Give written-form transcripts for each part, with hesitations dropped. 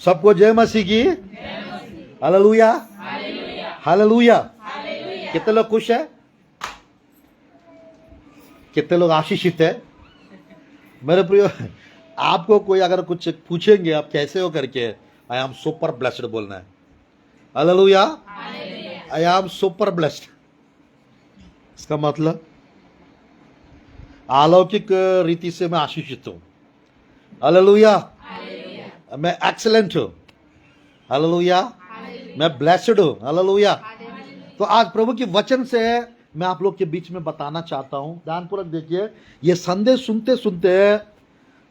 सबको जय मसीह की। Hallelujah, hallelujah. कितने लोग खुश है? कितने लोग आशीषित है? मेरे प्रियो, आपको कोई अगर कुछ पूछेंगे आप कैसे हो करके, आई एम सुपर ब्लेस्ड बोलना है। Hallelujah, I am super blessed. इसका मतलब अलौकिक रीति से मैं आशीषित हूं। हालेलुया, मैं एक्सीलेंट हूं। हालेलुया, मैं ब्लेस्ड हूं। हालेलुया। तो आज प्रभु के वचन से मैं आप लोग के बीच में बताना चाहता हूं, ध्यानपूर्वक देखिए। ये संदेश सुनते सुनते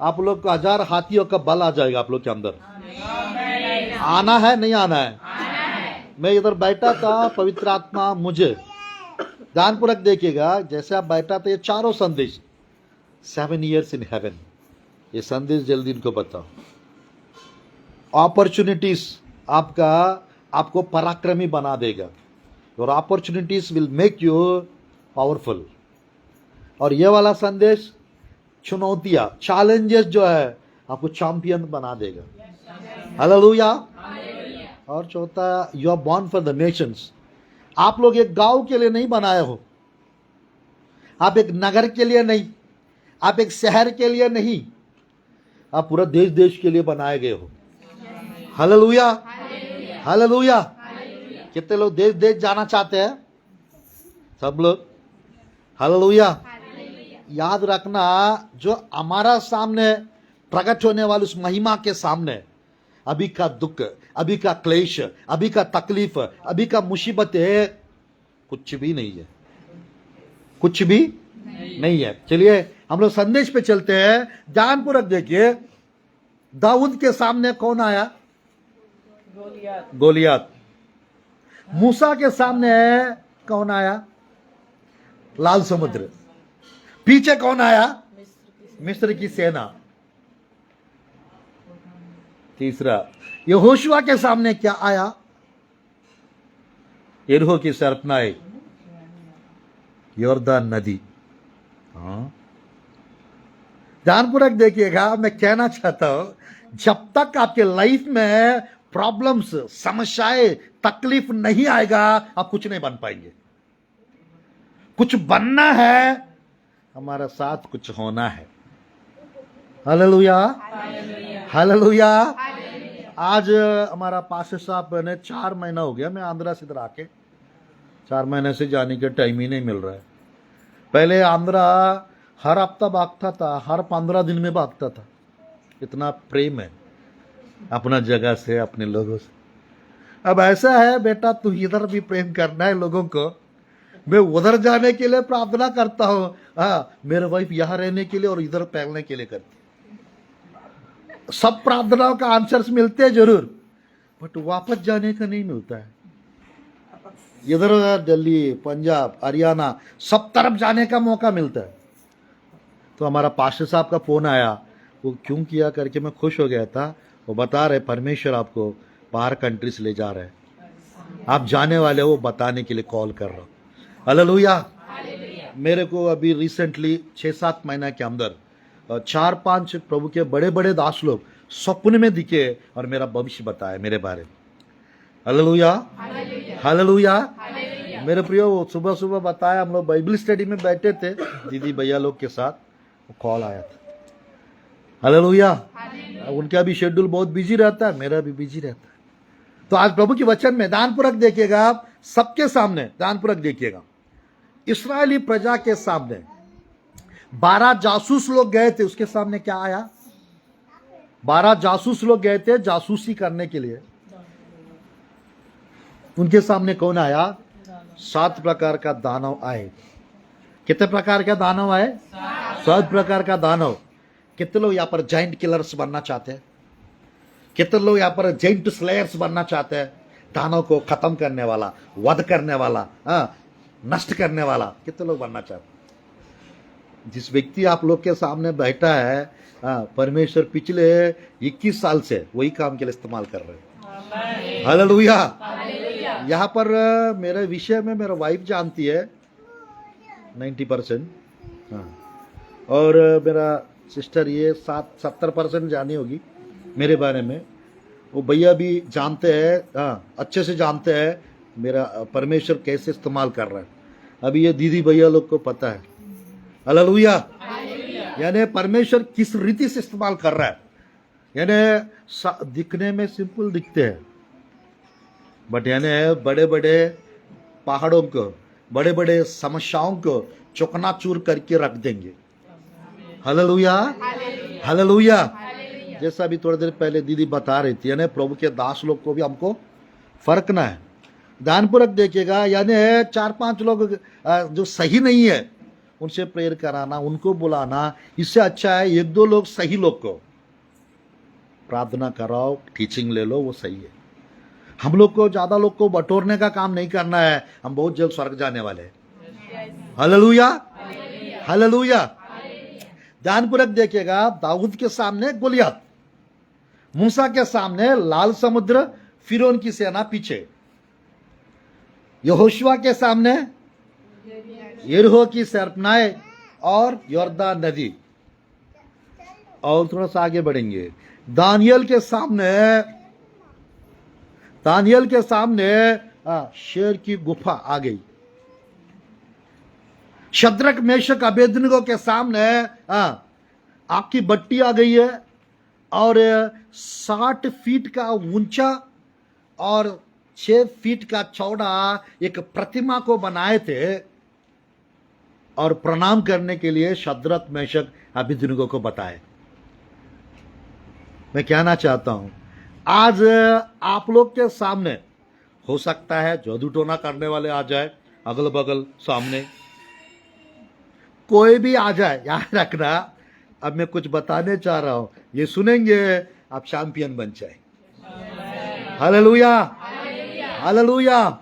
आप लोग को 1000 हाथियों का बल आ जाएगा आप लोग के अंदर। आना है, नहीं आना है? मैं इधर बैठा था, पवित्र आत्मा मुझे, ध्यानपूर्वक देखिएगा, जैसे आप बैठा था, ये चारों संदेश 7 years इन हेवन, ये संदेश जल्दी इनको बताओ। अपॉर्चुनिटीज आपको पराक्रमी बना देगा। Your opportunities will make you powerful. और ये वाला संदेश चुनौतियां, चैलेंजेस जो है आपको चैंपियन बना देगा। हालेलुया। और चौथा, you are born for the nations. आप लोग एक गांव के लिए नहीं बनाए हो, आप एक नगर के लिए नहीं, आप एक शहर के लिए नहीं, आप पूरा देश देश के लिए बनाए गए हो। Hallelujah, hallelujah. कितने लोग देश देश जाना चाहते हैं? सब लोग। हालेलुया। याद रखना, जो हमारा सामने प्रकट होने वाली उस महिमा के सामने अभी का दुख, अभी का क्लेश, अभी का तकलीफ, अभी का मुसीबतें कुछ भी नहीं है, कुछ भी नहीं है। चलिए हम लोग संदेश पे चलते हैं। ध्यानपूर्वक देखिए, दाऊद के सामने कौन आया? गोलियत। मूसा के सामने कौन आया? लाल समुद्र। पीछे कौन आया? मिस्र की सेना। तीसरा, यहोशुआ के सामने क्या आया? यरीहो की सरपनाई, यॉर्दान नदी। ध्यानपूर्वक देखिएगा, मैं कहना चाहता हूं, जब तक आपके लाइफ में प्रॉब्लम्स, समस्याएं, तकलीफ नहीं आएगा, आप कुछ नहीं बन पाएंगे। कुछ बनना है, हमारा साथ कुछ होना है। Hallelujah, hallelujah. आज हमारा पास्टर साहब ने 4 महीना हो गया, मैं आंध्रा से इधर आके 4 महीने से जाने का टाइम ही नहीं मिल रहा है। पहले आंध्रा हर हफ्ता भागता था, हर 15 दिन में भागता था। इतना प्रेम है अपना जगह से, अपने लोगों से। अब ऐसा है बेटा, तू इधर भी प्रेम करना है लोगों को। मैं उधर जाने के लिए प्रार्थना करता हूं, हाँ, मेरे वाइफ यहां रहने के लिए और इधर पहनने के लिए करती। सब प्रार्थनाओं का आंसर्स मिलते हैं जरूर, बट वापस जाने का नहीं मिलता है। इधर दिल्ली, पंजाब, हरियाणा, सब तरफ जाने का मौका मिलता है। तो हमारा पास्टर साहब का फोन आया, वो क्यों किया करके मैं खुश हो गया था। वो बता रहे परमेश्वर आपको बाहर कंट्रीज ले जा रहे हैं, आप जाने वाले हो, बताने के लिए कॉल कर रहा हूँ। हालेलुया। मेरे को अभी रिसेंटली 6-7 महीना के अंदर 4-5 प्रभु के बड़े बड़े दास लोग सपने में दिखे और मेरा भविष्य बताया मेरे बारे में। Hallelujah, hallelujah. मेरे प्रियो, वो सुबह सुबह बताया, हम लोग बाइबल स्टडी में बैठे थे दीदी भैया लोग के साथ, वो कॉल आया था। हालेलुया। उनका भी शेड्यूल बहुत बिजी रहता है, मेरा भी बिजी रहता है। तो आज प्रभु के वचन में ध्यानपूर्वक देखिएगा, आप सबके सामने ध्यानपूर्वक देखिएगा। इस्राएली प्रजा के सामने 12 जासूस लोग गए थे, उसके सामने क्या आया? 12 जासूस लोग गए थे जासूसी करने के लिए, उनके सामने कौन आया? 7 प्रकार का दानव आए। कितने प्रकार का दानव आए? 7 प्रकार का दानव। कितने लोग यहाँ पर जाइंट किलर्स बनना चाहते हैं? कितने लोग यहाँ पर जाइंट स्लेयर्स बनना चाहते हैं? दानव को खत्म करने वाला, वध करने वाला, नष्ट करने वाला, कितने लोग बनना चाहते हैं? जिस व्यक्ति आप लोग के सामने बैठा है, परमेश्वर पिछले 21 साल से वही काम के लिए इस्तेमाल कर रहे हैं। हालेलुया। यहाँ पर मेरे विषय में मेरा वाइफ जानती है 90%, और मेरा सिस्टर ये 70% जानी होगी मेरे बारे में। वो भैया भी जानते हैं, हाँ अच्छे से जानते हैं मेरा परमेश्वर कैसे इस्तेमाल कर रहा है। अभी ये दीदी भैया लोग को पता है। हालेलुया। यानी परमेश्वर किस रीति से इस्तेमाल कर रहा है। यानी दिखने में सिंपल दिखते हैं, बट यानी बड़े बड़े पहाड़ों को, बड़े बड़े समस्याओं को चकनाचूर करके रख देंगे। Hallelujah, hallelujah. जैसा भी थोड़ी देर पहले दीदी बता रही थी, यानी प्रभु के दास लोग को भी हमको फर्कना है। ध्यानपूर्वक देखिएगा, यानी 4-5 लोग जो सही नहीं है उनसे प्रेयर कराना, उनको बुलाना, इससे अच्छा है 1-2 लोग सही लोग को प्रार्थना कराओ, टीचिंग ले लो, वो सही है। हम लोग को ज्यादा लोग को बटोरने का काम नहीं करना है, हम बहुत जल्द स्वर्ग जाने वाले हैं। Hallelujah, hallelujah. ध्यानपूर्वक देखिएगा, दाऊद के सामने गोलियत, मूसा के सामने लाल समुद्र, फिरौन की सेना पीछे, यहोशुआ के सामने यरीहो की सरपनाएं और यॉर्दान नदी। और थोड़ा सा आगे बढ़ेंगे, दानियल के सामने शेर की गुफा आ गई। शद्रक मेशक अबेदनगो के सामने आग की भट्टी आ गई है, और 60 फीट का ऊंचा और 6 फीट का चौड़ा एक प्रतिमा को बनाए थे, और प्रणाम करने के लिए शद्रक मेशक अबेदनगो को बताए। मैं कहना चाहता हूं, आज आप लोग के सामने हो सकता है जादू टोना करने वाले आ जाए, अगल बगल सामने कोई भी आ जाए, याद रखना अब मैं कुछ बताने चाह रहा हूं, ये सुनेंगे आप चैंपियन बन जाए। Hallelujah, hallelujah.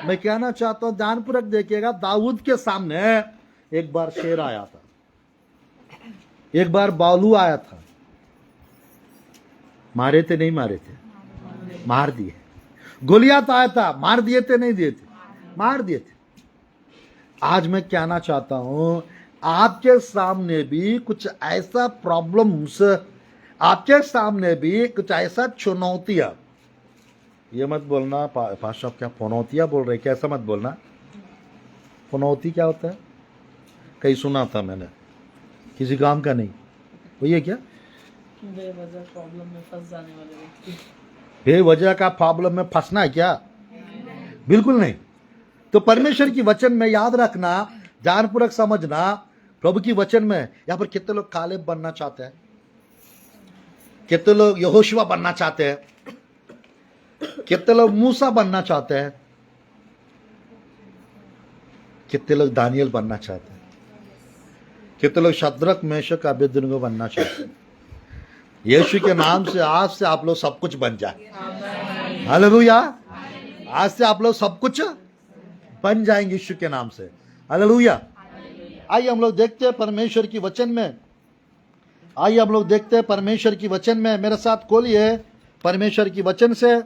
मैं कहना चाहता हूं, ध्यानपूर्वक देखिएगा, दाऊद के सामने एक बार शेर आया था, एक बार बालू आया था। मारे थे नहीं मारे थे, मार दिए। गोलियात आया था, मार दिए थे नहीं दिए थे, मार दिए थे। आज मैं कहना चाहता हूं, आपके सामने भी कुछ ऐसा प्रॉब्लम्स, आपके सामने भी कुछ ऐसा चुनौतियां, ये मत बोलना पाशा क्या पनौतियां बोल रहे, कैसा मत बोलना। पनौती क्या होता है, कहीं सुना था मैंने, किसी काम का नहीं। वही है क्या, बेवजह प्रॉब्लम में फंस जाने वाले व्यक्ति। बेवजह का प्रॉब्लम में फंसना है क्या, बिल्कुल नहीं। तो परमेश्वर की वचन में याद रखना, ध्यानपूर्वक समझना, प्रभु की वचन में यहां पर कितने लोग कालेब बनना चाहते हैं, कितने लोग यहोशुआ बनना चाहते हैं, कितने लोग मूसा बनना चाहते हैं, कितने लोग दानियल बनना चाहते हैं, कितने लोग शद्रक मेशक अबेदनगो बनना चाहते हैं। यीशु के नाम से आज से आप लोग सब कुछ बन जाए। हालेलुया, आज से आप लोग सब कुछ बन जाएंगे यीशु के नाम से। हालेलुया। आइए हम लोग देखते हैं परमेश्वर की वचन में, आइए हम लोग देखते हैं परमेश्वर की वचन में। मेरे साथ खोलिए परमेश्वर की वचन से,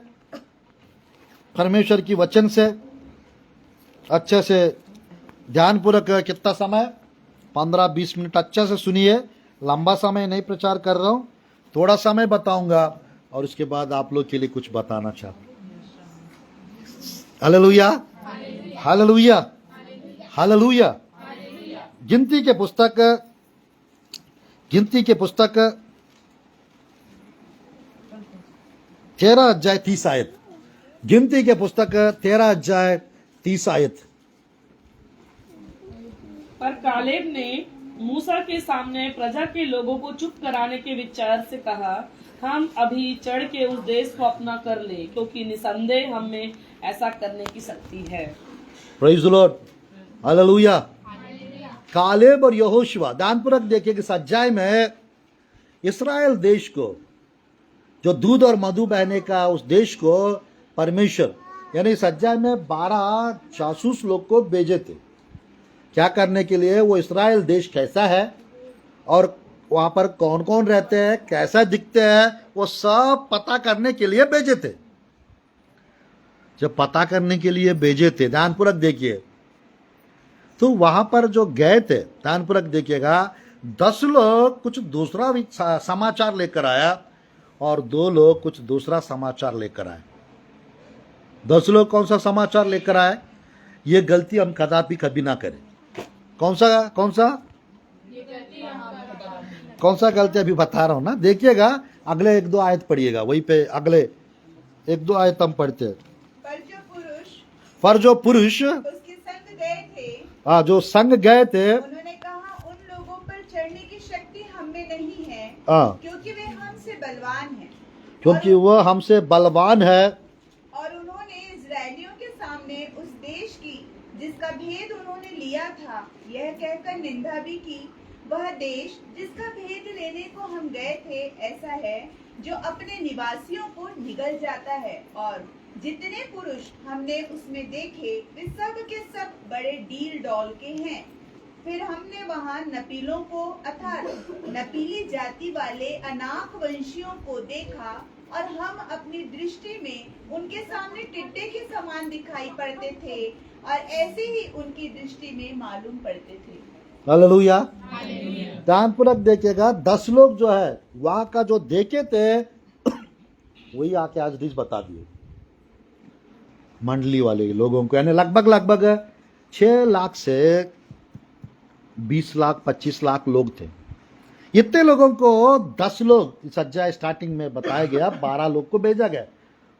परमेश्वर की वचन से अच्छे से ध्यानपूर्वक। कितना समय, 15-20 मिनट अच्छे से सुनिए, लंबा समय नहीं प्रचार कर रहा हूं, थोड़ा समय बताऊंगा और उसके बाद आप लोग के लिए कुछ बताना चाहता हूं। Hallelujah, hallelujah, hallelujah. गिनती के पुस्तक 13 अध्याय 30 आयत, गिनती के पुस्तक 13 अध्याय 30 आयत। पर कालेब ने मूसा के सामने प्रजा के लोगों को चुप कराने के विचार से कहा, हम अभी चढ़ के उस देश को अपना कर ले, क्योंकि निसंदेह हम में ऐसा करने की शक्ति है। Praise the Lord, hallelujah. Caleb और यहोशुआ, ध्यानपूर्वक देखिए कि अध्याय में इस्राएल देश को, जो दूध और मधु बहने का उस देश को परमेश्वर, यानी इस अध्याय में 12 जासूस लोग को भेजे थे। क्या करने के लिए, वो इस्राएल देश कैसा है और वहां पर कौन कौन रहते हैं, कैसा दिखते हैं, वो सब पता करने के लिए भेजे थे। जब पता करने के लिए भेजे थे, ध्यानपूर्वक देखिए, तो वहां पर जो गए थे, ध्यानपूर्वक देखिएगा, 10 लोग कुछ दूसरा भी समाचार लेकर आया। और 2 लोग कुछ दूसरा समाचार लेकर आए। 10 लोग कौन सा समाचार लेकर आए? ये गलती हम कदापि कभी ना करें। कौन सा गलती अभी बता रहा हूं ना, देखिएगा अगले 1-2 आयत पढ़िएगा, वहीं पे अगले 1-2 आयत हम पढ़ते हैं। पर जो पुरुष उसके संग गए थे, हाँ, जो संग गए थे, उन्होंने कहा, उन लोगों पर चढ़ने की शक्ति हम में नहीं है, हाँ, क्योंकि वे हमसे बलवान हैं। क्योंकि वह हमसे बलवान है। और उन्होंने इजरायलियों के सामने उस देश की जिसका भेद उन्होंने लिया था यह कहकर निंदा भी की, वह देश जिसका भेद लेने को हम गए थे ऐसा है जो अपने निवासियों को निगल जाता है, और जितने पुरुष हमने उसमें देखे वे सब के सब बड़े डील डॉल के हैं। फिर हमने वहां नपीलों को अर्थात नपीली जाति वाले अनाक वंशियों को देखा, और हम अपनी दृष्टि में उनके सामने टिड्डे के समान दिखाई पड़ते थे, और ऐसे ही उनकी दृष्टि में मालूम पड़ते थे। हालेलुया। ध्यानपूर्वक देखिएगा, 10 लोग जो है वहां का जो देखे थे वही आके आज डिश बता दिए मंडली वाले लोगों को, यानी लगभग 6 लाख से 20 लाख 25 लाख लोग थे। इतने लोगों को 10 लोग, इस अध्याय स्टार्टिंग में बताया गया, 12 लोग को भेजा गया,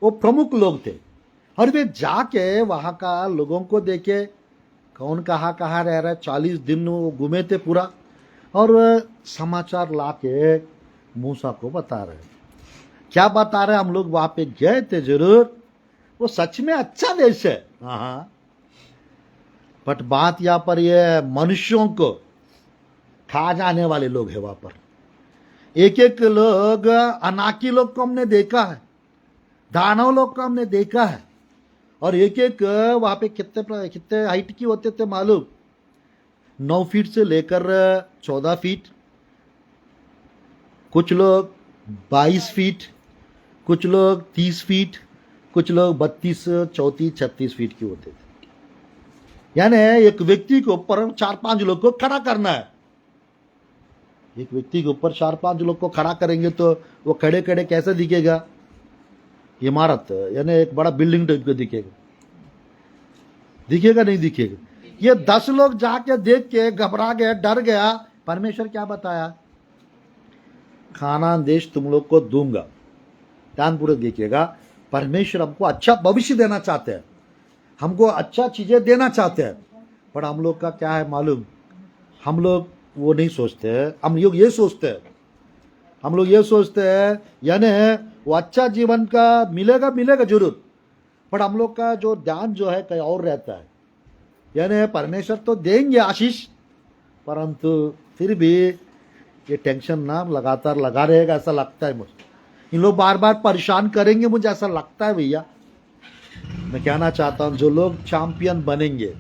वो प्रमुख लोग थे। और वे जाके वहां का लोगों को देखे, कौन कहाँ रह रहा है, 40 दिन वो घूमे थे पूरा, और समाचार लाके मूसा को बता रहे। क्या बता रहे? हम लोग वहां पे गए थे जरूर, वो सच में अच्छा देश है, हाँ, बट बात यहां पर ये मनुष्यों को खा जाने वाले लोग हैं वहां पर। एक लोग, अनाकी लोग को हमने देखा है, दानव लोग को हमने देखा है, और एक वहां पे कितने हाइट की होते थे मालूम? 9 फीट से लेकर 14 फीट, कुछ लोग 22 फीट, कुछ लोग 30 फीट, कुछ लोग 32, 34, 36 फीट के होते थे। यानी एक व्यक्ति के ऊपर 4-5 लोग को खड़ा करना है। एक व्यक्ति के ऊपर 4-5 लोग को खड़ा करेंगे तो वो खड़े खड़े कैसे दिखेगा? इमारत, यानी एक बड़ा बिल्डिंग टाइप का दिखेगा नहीं दिखेगा? ये 10 लोग जाके देख के घबरा गए, डर गया। परमेश्वर क्या बताया? खानान देश तुम लोग को दूंगा। ध्यानपूर्वक देखिएगा, परमेश्वर हमको अच्छा भविष्य देना चाहते हैं, हमको अच्छा चीजें देना चाहते हैं, पर हम लोग का क्या है मालूम? हम लोग वो नहीं सोचते हैं, हम लोग ये सोचते हैं यानी वो अच्छा जीवन का मिलेगा जरूर, पर हम लोग का जो ध्यान जो है कहीं और रहता है। यानी परमेश्वर तो देंगे आशीष, परंतु फिर भी ये टेंशन ना लगातार लगा रहेगा, ऐसा लगता है मुझे। इन लोग बार बार परेशान करेंगे, मुझे ऐसा लगता है भैया। मैं कहना चाहता हूं, जो लोग चैंपियन बनेंगे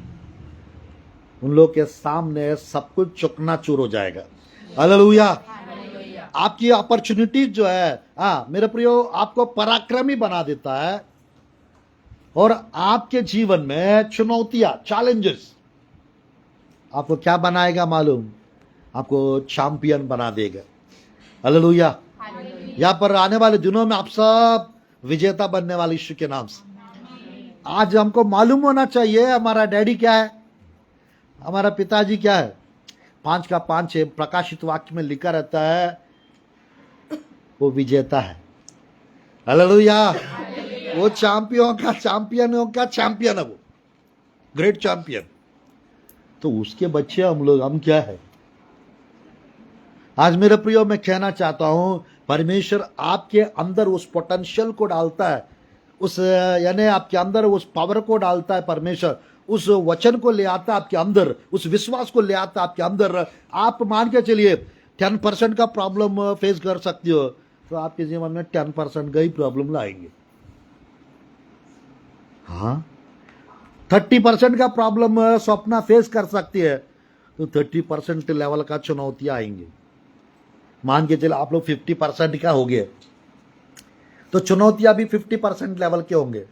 उन लोग के सामने सब कुछ चकनाचूर हो जाएगा। हालेलुया। आपकी अपॉर्चुनिटीज जो है, हाँ मेरे प्रियो, आपको पराक्रमी बना देता है, और आपके जीवन में चुनौतियां, चैलेंजेस आपको क्या बनाएगा मालूम? आपको चैंपियन बना देगा। हालेलुया। यहां पर आने वाले दिनों में आप सब विजेता बनने वाले यीशु के नाम से। आज हमको मालूम होना चाहिए हमारा डैडी क्या है, हमारा पिताजी क्या है। 5 का 5 प्रकाशित वाक्य में लिखा रहता है, वो विजेता है। हालेलुया। वो चैंपियनों का चैंपियन है, वो ग्रेट चैंपियन। तो उसके बच्चे हम क्या है? आज मेरे प्रियो, मैं कहना चाहता हूं, परमेश्वर आपके अंदर उस पोटेंशियल को डालता है, उस यानी आपके अंदर उस पावर को डालता है। परमेश्वर उस वचन को ले आता है आपके अंदर, उस विश्वास को ले आता है आपके अंदर। आप मान के चलिए 10% का प्रॉब्लम फेस कर सकती हो, तो आपके जीवन में 10% का ही प्रॉब्लम लाएंगे। हाँ, 30% का प्रॉब्लम स्वप्न फेस कर सकती है, तो 30% लेवल का चुनौतियां आएंगे। मान के चले आप लोग 50% का हो गए, तो चुनौतियां भी 50% लेवल के होंगे।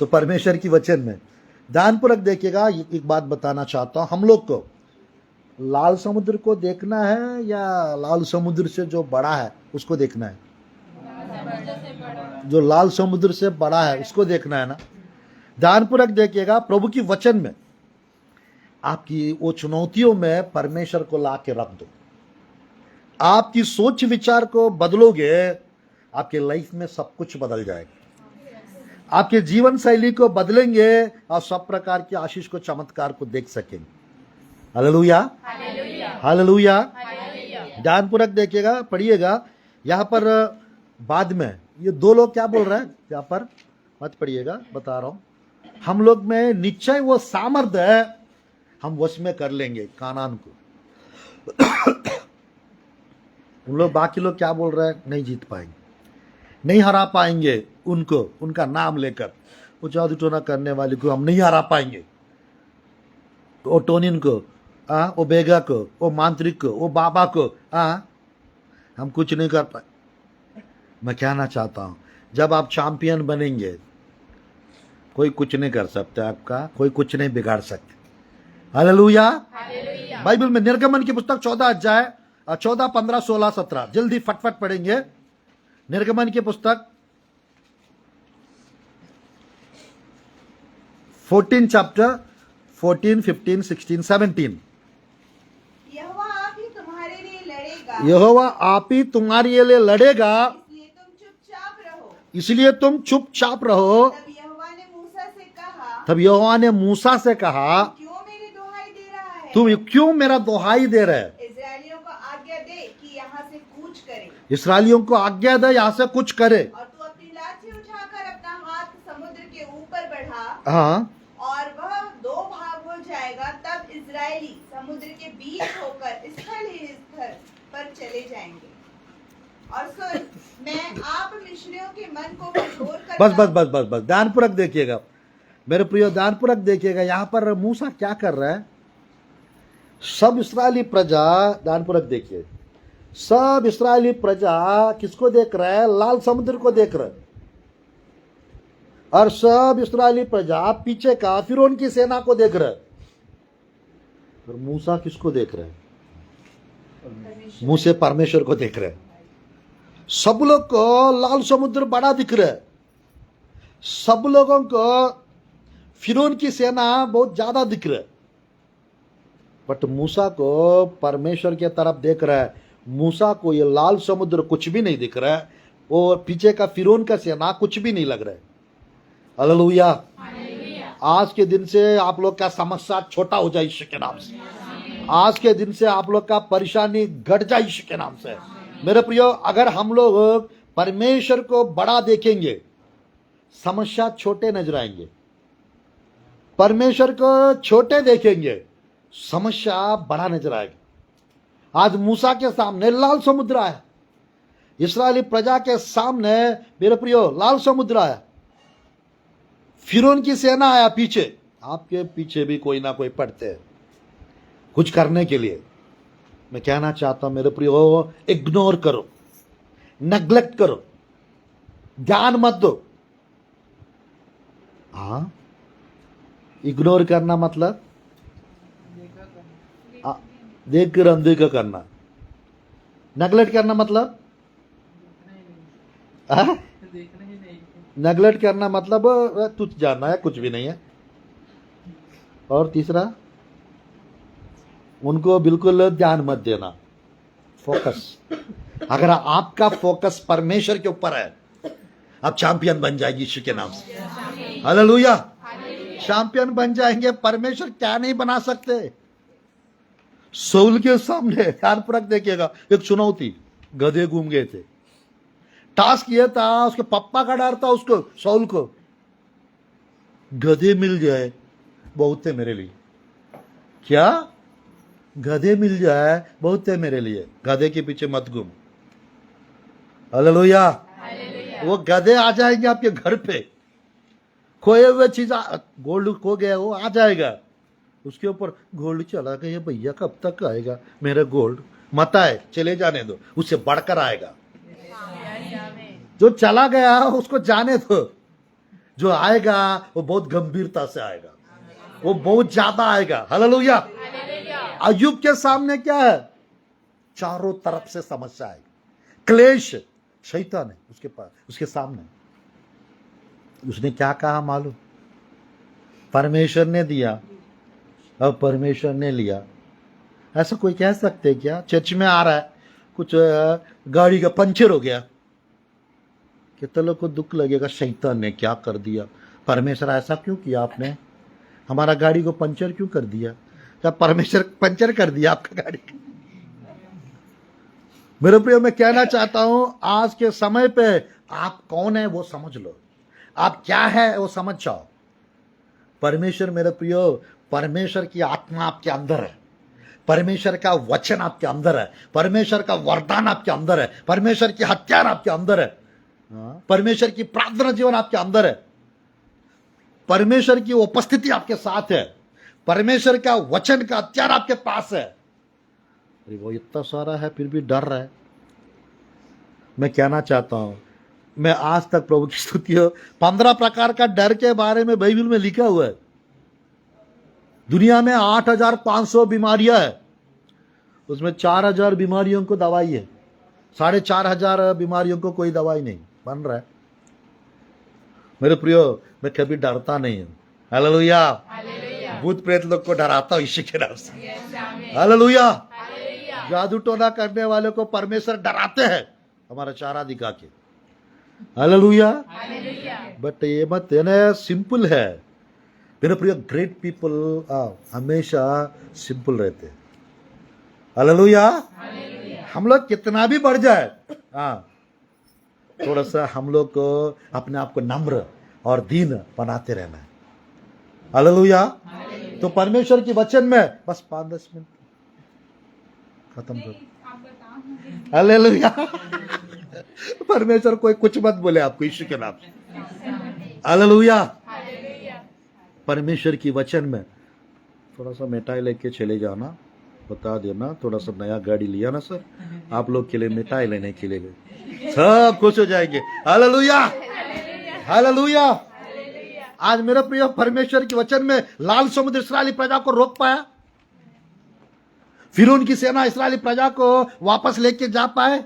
तो परमेश्वर की वचन में ध्यानपूर्वक देखिएगा, एक बात बताना चाहता हूं हम लोग को, लाल समुद्र को देखना है या लाल समुद्र से जो बड़ा है उसको देखना है? जो लाल समुद्र से बड़ा है उसको देखना है ना। ध्यानपूर्वक देखिएगा, प्रभु की वचन में आपकी वो चुनौतियों में परमेश्वर को ला के रख दो। आपकी सोच विचार को बदलोगे, आपके लाइफ में सब कुछ बदल जाएगा। आपके जीवन शैली को बदलेंगे और सब प्रकार की आशीष को, चमत्कार को देख सकेंगे। Hallelujah, hallelujah. ध्यानपूर्वक देखिएगा, पढ़िएगा। यहाँ पर बाद में ये दो लोग क्या बोल रहे हैं यहाँ पर, मत पढ़िएगा, बता रहा हूं। हम लोग में निश्चय वो सामर्थ्य है, हम वश में कर लेंगे कानान को। उन लोग, बाकी लोग क्या बोल रहे हैं, नहीं जीत पाएंगे, नहीं हरा पाएंगे उनको, उनका नाम लेकर। वो जादू टोना करने वाले को हम नहीं हरा पाएंगे, वो टोनिन को, वो बेगा को, वो मांत्रिक को, वो बाबा को, हम कुछ नहीं कर पाए। मैं कहना चाहता हूं, जब आप चैंपियन बनेंगे, कोई कुछ नहीं कर सकता आपका, कोई कुछ नहीं बिगाड़ सकता। हालेलुया। बाइबल में निर्गमन की पुस्तक 14 अध्याय 14, 15, 16, 17 जल्दी फटफट पढ़ेंगे। निर्गमन की पुस्तक 14 चैप्टर 14, 15, 16, 17। यहोवा आप ही तुम्हारे लिए लड़ेगा, यहोवा आप ही तुम्हारे लिए लड़ेगा, इसलिए तुम चुपचाप रहो। इसलिए तुम चुपचाप रहो। तब यहोवा ने मूसा से कहा, तब यहोवा ने मूसा से कहा, क्यों मेरी दुहाई दे रहा है? तुम क्यों मेरा दोहाई दे रहे? इस्राएलियों को आज्ञा दे कि यहाँ से कूच करे, इसराइलियों को आज्ञा दे यहाँ से कुछ करे। और तू अपनी लाठी उठाकर अपना हाथ समुद्र के ऊपर बढ़ा, हाँ, और वह दो भाग हो जाएगा। तब इजरायली समुद्र के बीच होकर स्थल ही स्थल पर चले जाएंगे। और सुन, मैं आप मिस्रियों के मन को कठोर कर, बस बस बस बस बस ध्यानपूर्वक देखिएगा मेरे प्रियो, ध्यानपूर्वक देखिएगा। यहाँ पर मूसा क्या कर रहा है? सब इस्राएली प्रजा, ध्यानपूर्वक देखिए, सब इस्राएली प्रजा किसको देख रहा है? लाल समुद्र को देख रहा है। और सब इस्राएली प्रजा पीछे का फिरौन की सेना को देख रहा है। और मूसा किसको देख रहे हैं? मूसे परमेश्वर को देख रहे हैं। सब लोग को लाल समुद्र बड़ा दिख रहा है, सब लोगों को फिरौन की सेना बहुत ज्यादा दिख रहा है, बट मूसा को परमेश्वर के तरफ देख रहा है। मूसा को ये लाल समुद्र कुछ भी नहीं दिख रहा है, और पीछे का फिरौन का सेना कुछ भी नहीं लग रहा है। हालेलुया। आज के दिन से आप लोग का समस्या छोटा हो जाए यीशु के नाम से। आज के दिन से आप लोग का परेशानी घट जाए यीशु के नाम से। मेरे प्रियो, अगर हम लोग परमेश्वर को बड़ा देखेंगे, समस्या छोटे नजर आएंगे। परमेश्वर को छोटे देखेंगे, समस्या बड़ा नजर आएगा। आज मूसा के सामने लाल समुद्र आया, इस्राएली प्रजा के सामने मेरे प्रियो लाल समुद्र आया, फिरौन की सेना आया पीछे। आपके पीछे भी कोई ना कोई पड़ते हैं कुछ करने के लिए। मैं कहना चाहता हूं मेरे प्रियो, इग्नोर करो, नेग्लेक्ट करो, ध्यान मत दो। हाँ, इग्नोर करना मतलब देख कर अनदेखा करना। नेग्लेक्ट करना मतलब नेग्लेक्ट करना मतलब तुझ जानना है कुछ भी नहीं है। और तीसरा, उनको बिल्कुल ध्यान मत देना, फोकस। अगर आपका फोकस परमेश्वर के ऊपर है, आप चैंपियन बन जाएगी यीशु के नाम से। हालेलुया। चैंपियन बन जाएंगे। परमेश्वर क्या नहीं बना सकते? शाऊल के सामने ध्यानपूर्वक देखिएगा, एक चुनौती, गधे घूम गए थे। टास्क ये था, उसके पप्पा का डर था उसको, शाऊल को, गधे मिल जाए बहुत है मेरे लिए। क्या? गधे मिल जाए बहुत है मेरे लिए। गधे के पीछे मत घूम। हालेलुया। वो गधे आ जाएंगे आपके घर पे। खोए हुए चीज, गोल्ड खो गया वो आ जाएगा, उसके ऊपर गोल्ड चला गया, भैया कब तक आएगा मेरा गोल्ड? मत आए, चले जाने दो, उससे बढ़कर आएगा। जो चला गया उसको जाने दो, जो आएगा वो बहुत गंभीरता से आएगा, वो बहुत ज्यादा आएगा। हालेलुया। अय्यूब के सामने क्या है? चारों तरफ से समस्या है, क्लेश, शैतान है उसके पास, उसके सामने। उसने क्या कहा मालूम? परमेश्वर ने दिया और परमेश्वर ने लिया। ऐसा कोई कह सकते है क्या? चर्च में आ रहा है, कुछ गाड़ी का पंचर हो गया, कितने लोग को दुख लगेगा, शैतान ने क्या कर दिया, परमेश्वर ऐसा क्यों किया, आपने हमारा गाड़ी को पंचर क्यों कर दिया? क्या परमेश्वर पंचर कर दिया आपका गाड़ी? मेरे प्रियो, मैं कहना चाहता हूं, आज के समय पे आप कौन है वो समझ लो, आप क्या है वो समझ जाओ। परमेश्वर, मेरे प्रियो, परमेश्वर की आत्मा आपके अंदर है, परमेश्वर का वचन आपके अंदर है, परमेश्वर का वरदान आपके अंदर है, परमेश्वर की हथियार आपके अंदर है, परमेश्वर की प्रार्थना जीवन आपके अंदर है, परमेश्वर की उपस्थिति आपके साथ है, परमेश्वर का वचन का हथियार आपके पास है। अरे वो इतना सारा है फिर भी डर रहा है। मैं कहना चाहता हूं, मैं आज तक प्रभु की स्तुति हो, 15 प्रकार का डर के बारे में बाइबल में लिखा हुआ है। दुनिया में 8,500 बीमारियां है, उसमें 4,000 बीमारियों को दवाई है, 4,500 बीमारियों को कोई दवाई नहीं बन रहा है। मेरे प्रियो, मैं कभी डरता नहीं हूं। हालेलुया। भूत प्रेत लोग को डराता हूं यीशु के नाम से। हालेलुया। जादू टोना करने वाले को परमेश्वर डराते हैं हमारा चारा दिखा के। हालेलुया। बट ये मत ना, सिंपल है मेरे प्रिय। ग्रेट पीपल हमेशा सिंपल रहते हैं। हालेलुया। हम लोग कितना भी बढ़ जाए, थोड़ा सा हम लोग को अपने आप को नम्र और दीन बनाते रहना है। हालेलुया। तो परमेश्वर के वचन में बस 5-10 मिनट खत्म कर। हालेलुया। परमेश्वर कोई कुछ मत बोले आपको यीशु के नाम से। हालेलुया। परमेश्वर की वचन में थोड़ा सा मिठाई लेके चले जाना, बता देना, थोड़ा सा नया गाड़ी लिया ना सर, आप लोग के लिए मिठाई लेने के लिए गए, सब खुश हो जाएंगे। हालेलुया। हालेलुया। आज मेरा प्रिय, परमेश्वर के वचन में लाल समुद्र इस्राएली प्रजा को रोक पाया, फिरौन की सेना इस्राएली प्रजा को वापस लेके जा पाए।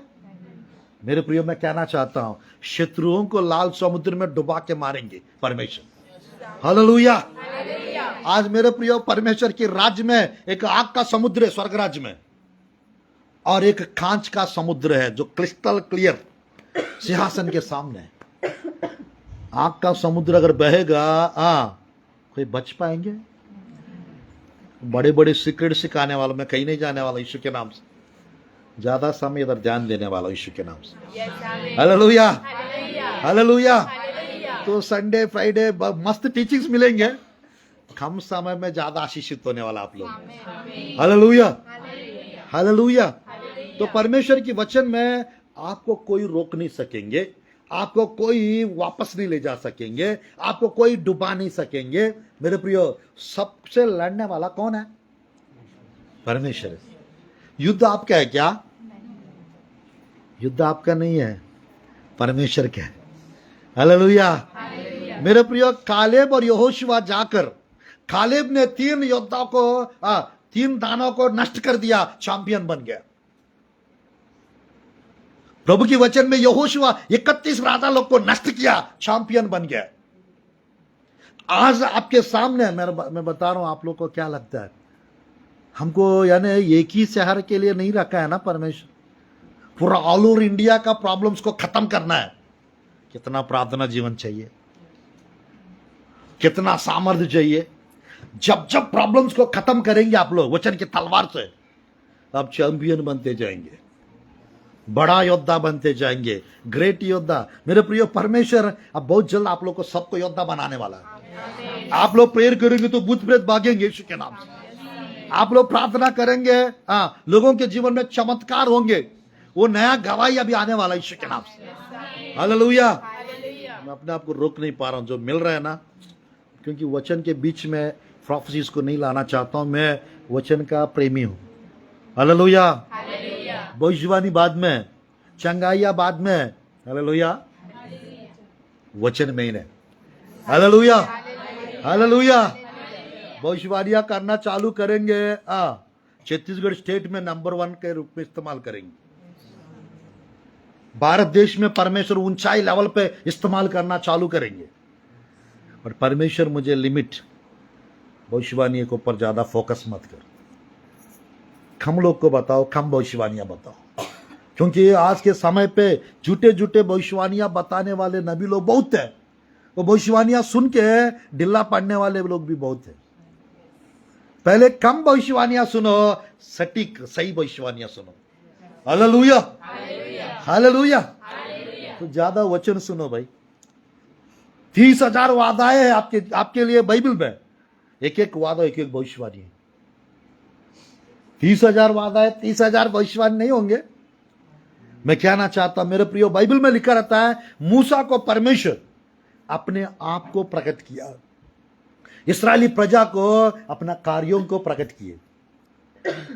मेरे प्रियो, मैं कहना चाहता हूं, शत्रुओं को लाल समुद्र में डुबा के मारेंगे परमेश्वर। हालेलुया। आज मेरे प्रियो, परमेश्वर के राज्य में एक आग का समुद्र है स्वर्ग राज्य में, और एक कांच का समुद्र है जो क्रिस्टल क्लियर सिंहासन के सामने है। आग का समुद्र अगर बहेगा, कोई बच पाएंगे? बड़े बड़े सीक्रेट सिखाने वालों में कहीं नहीं जाने वाला यीशु के नाम से, ज्यादा समय इधर ध्यान देने वाला यीशु के नाम से। हालेलुया। हालेलुया। तो संडे फ्राइडे मस्त टीचिंग्स मिलेंगे, कम समय में ज्यादा आशीषित होने वाला आप लोग। हालेलुया। हालेलुया। तो परमेश्वर की वचन में आपको कोई रोक नहीं सकेंगे, आपको कोई वापस नहीं ले जा सकेंगे, आपको कोई डुबा नहीं सकेंगे। मेरे प्रियो, सबसे लड़ने वाला कौन है? परमेश्वर। युद्ध आपका है क्या? युद्ध आपका नहीं है, परमेश्वर का है। हालेलुया। मेरे प्रियो, कालेब और यहोशुआ जाकर, कालेब ने 3 योद्धा को 3 दानों को नष्ट कर दिया, चैंपियन बन गया। प्रभु की वचन में यहोशुआ 31 राजा लोग को नष्ट किया, चैंपियन बन गया। आज आपके सामने मैं बता रहा हूं, आप लोग को क्या लगता है? हमको यानी एक ही शहर के लिए नहीं रखा है ना परमेश्वर, पूरा ऑल ओवर इंडिया का प्रॉब्लम्स को खत्म करना है। कितना प्रार्थना जीवन चाहिए, कितना सामर्थ्य चाहिए। जब जब प्रॉब्लम्स को खत्म करेंगे आप लोग वचन की तलवार से, आप चैंपियन बनते जाएंगे, बड़ा योद्धा बनते जाएंगे, ग्रेट योद्धा। मेरे प्रियो, परमेश्वर अब बहुत जल्द आप लोग को सबको योद्धा बनाने वाला है। आप लोग प्रेयर करेंगे तो भूत प्रेत भागेंगे यीशु के नाम से। आप लोग प्रार्थना करेंगे, लोगों के जीवन में चमत्कार होंगे, वो नया गवाही अभी आने वाला यीशु के नाम से। हालेलुया। मैं अपने आप को रोक नहीं पा रहा हूं, जो मिल रहा है ना, क्योंकि वचन के बीच में प्रोफेसीज को नहीं लाना चाहता हूं। मैं वचन का प्रेमी हूं। हालेलुया। भविष्यवाणी बाद में, चंगाइया बाद में। हालेलुया। वचन में ही है। हालेलुया। हालेलुया। भविष्यवाणियां करना चालू करेंगे, छत्तीसगढ़ स्टेट में नंबर 1 के रूप में इस्तेमाल करेंगे। भारत देश में परमेश्वर ऊंचाई लेवल पे इस्तेमाल करना चालू करेंगे। पर परमेश्वर मुझे लिमिट भविष्यवाणी के ऊपर ज्यादा फोकस मत कर, कम लोग को बताओ, कम भविष्यवाणियां बताओ, क्योंकि आज के समय पे झूठे झूठे भविष्यवाणियां बताने वाले नबी लोग बहुत हैं। वो भविष्यवाणियां सुन के ढिल्ला पड़ने वाले लोग भी बहुत हैं। पहले कम भविष्यवाणियां सुनो, सटीक सही भविष्यवाणियां सुनो। Hallelujah, hallelujah. तो ज्यादा वचन सुनो भाई। 30,000 वादाएं हैं आपके लिए बाइबल में। एक एक वादा, एक एक भविष्यवाणी है। 30,000 वादा है, 30,000 भविष्यवाणी नहीं होंगे। मैं कहना चाहता हूं मेरे प्रियो, बाइबल में लिखा रहता है मूसा को परमेश्वर अपने आप को प्रकट किया, इस्राएली प्रजा को अपना कार्यों को प्रकट किए।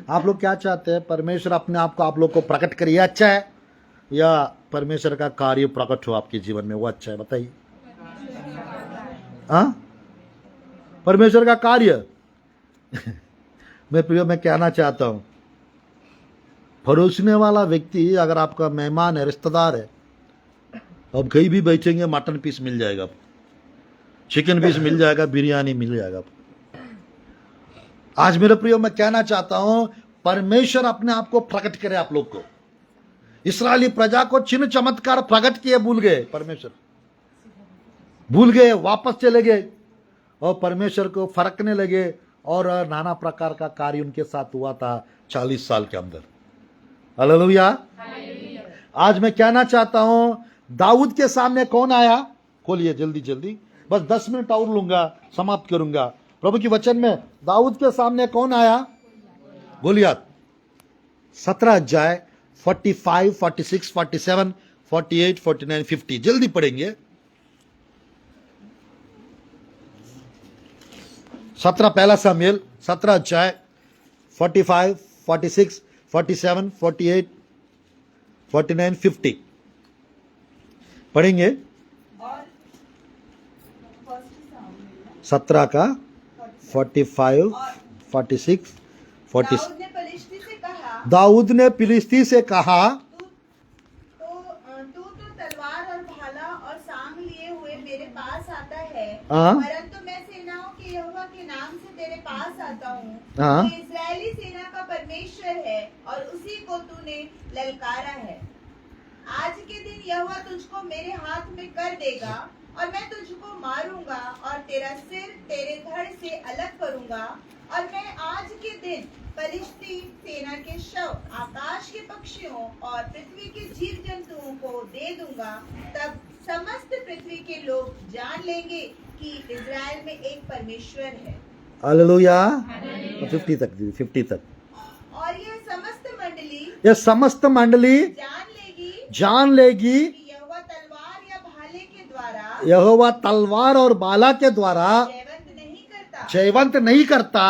आप लोग क्या चाहते हैं? परमेश्वर अपने आप को आप लोग को प्रकट करिए, अच्छा है, या परमेश्वर का कार्य प्रकट हो आपके जीवन में, वो अच्छा है? बताइए। हाँ, परमेश्वर का कार्य मैं प्रियो मैं कहना चाहता हूं, परोसने वाला व्यक्ति अगर आपका मेहमान है, रिश्तेदार है, अब कहीं भी बैठेंगे मटन पीस मिल जाएगा, चिकन पीस मिल जाएगा, बिरयानी मिल जाएगा। आज मेरे प्रियो मैं कहना चाहता हूं परमेश्वर अपने आप को प्रकट करे आप लोग को। इस्राएली प्रजा को चिन्ह चमत्कार प्रकट किए, भूल गए, परमेश्वर भूल गए, वापस चले गए और परमेश्वर को फरकने लगे और नाना प्रकार का कार्य उनके साथ हुआ था 40 साल के अंदर। हालेलुया। आज मैं कहना चाहता हूं दाऊद के सामने कौन आया? खोलिए जल्दी जल्दी, बस 10 मिनट और लूंगा, समाप्त करूंगा। प्रभु की वचन में दाऊद के सामने कौन आया? गोलियत। 17 अध्याय 45, 46, 47, 48, 49, 50 जल्दी पढ़ेंगे। 17 पहला सामुएल 17 अध्याय 45, 46, 47, 48, 49, 50 पढ़ेंगे। और 17 का 45, 46, 40। दाऊद ने पलिश्ती से कहा, दाऊद ने फिलिस्ती से कहा, तू तो तलवार और भाला और सांग लिए हुए मेरे पास आता है, हाँ। परंतु मैं सेनाओं के यहोवा के नाम से तेरे पास आता हूँ। हाँ। तू इस्राएली सेना का परमेश्वर है और उसी को तूने ललकारा है। आज के दिन यहोवा तुझको मेरे हाथ में कर देगा और मैं तुझको मारूंगा और तेरा सिर तेरे धड़ से अलग करूंगा, और मैं आज के दिन पलिश्ती सेना के शव आकाश के पक्षियों और पृथ्वी के जीव जंतुओं को दे दूंगा। तब समस्त पृथ्वी के लोग जान लेंगे कि इजराइल में एक परमेश्वर है। हालेलुया। 50 तक दीदी, 50 तक। और यह समस्त मंडली जान लेगी कि यहोवा तलवार या भाले के द्वारा यहोवा तलवार और बाला के द्वारा जयवंत नहीं करता,